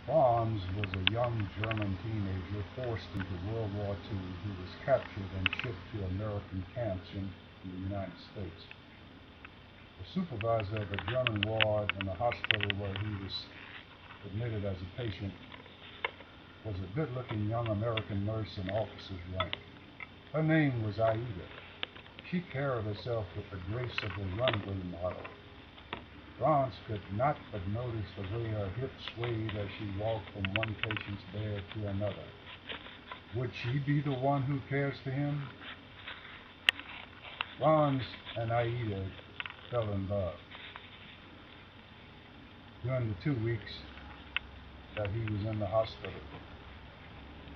Frantz was a young German teenager forced into World War II who was captured and shipped to American camps in the United States. The supervisor of a German ward in the hospital where he was admitted as a patient was a good-looking young American nurse in officer's rank. Her name was Aida. She carried herself with the grace of a runway model. Frantz could not but notice the way her hips swayed as she walked from one patient's bed to another. Would she be the one who cares for him? Frantz and Aida fell in love. During the 2 weeks that he was in the hospital,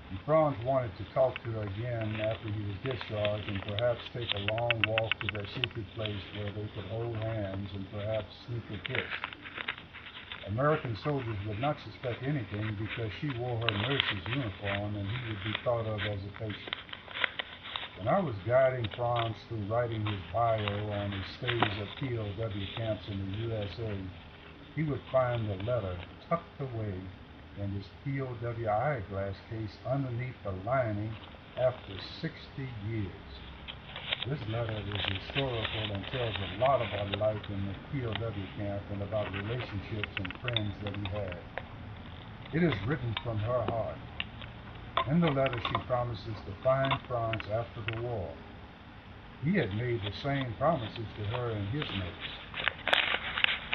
and Frantz wanted to talk to her again after he was discharged and perhaps take a long walk to their secret place where they could hold hands and perhaps sneak a kiss. American soldiers would not suspect anything because she wore her nurse's uniform and he would be thought of as a patient. When I was guiding Frantz through writing his bio on his stays at POW camps in the USA, he would find the letter tucked away in his POW eyeglass case underneath the lining after 60 years. This letter is historical and tells a lot about life in the POW camp and about relationships and friends that he had. It is written from her heart. In the letter she promises to find Frantz after the war. He had made the same promises to her in his notes.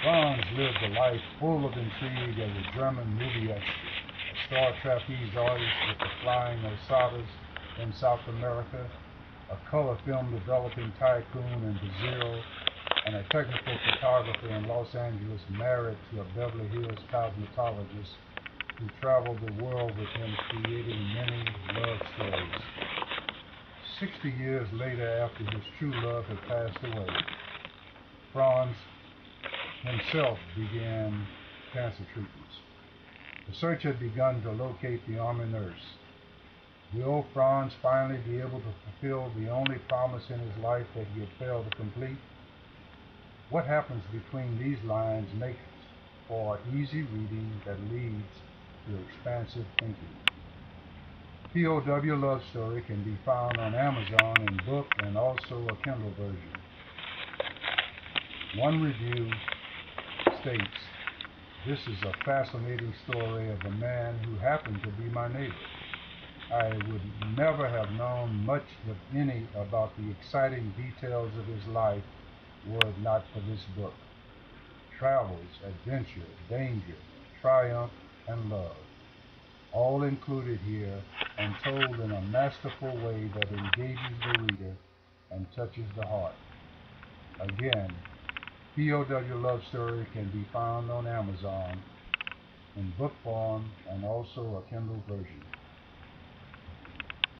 Frantz lived a life full of intrigue as a German movie extra, a star trapeze artist with the flying Osadas in South America, a color film developing tycoon in Brazil, and a technical photographer in Los Angeles married to a Beverly Hills cosmetologist who traveled the world with him creating many love stories. 60 years later, after his true love had passed away, Frantz himself began cancer treatments. The search had begun to locate the Army nurse. Will Frantz finally be able to fulfill the only promise in his life that he had failed to complete? What happens between these lines makes for easy reading that leads to expansive thinking. POW Love Story can be found on Amazon in book and also a Kindle version. One review states, "This is a fascinating story of a man who happened to be my neighbor. I would never have known much, if any, about the exciting details of his life were it not for this book. Travels, adventure, danger, triumph, and love, all included here and told in a masterful way that engages the reader and touches the heart." Again, POW Love Story can be found on Amazon in book form and also a Kindle version.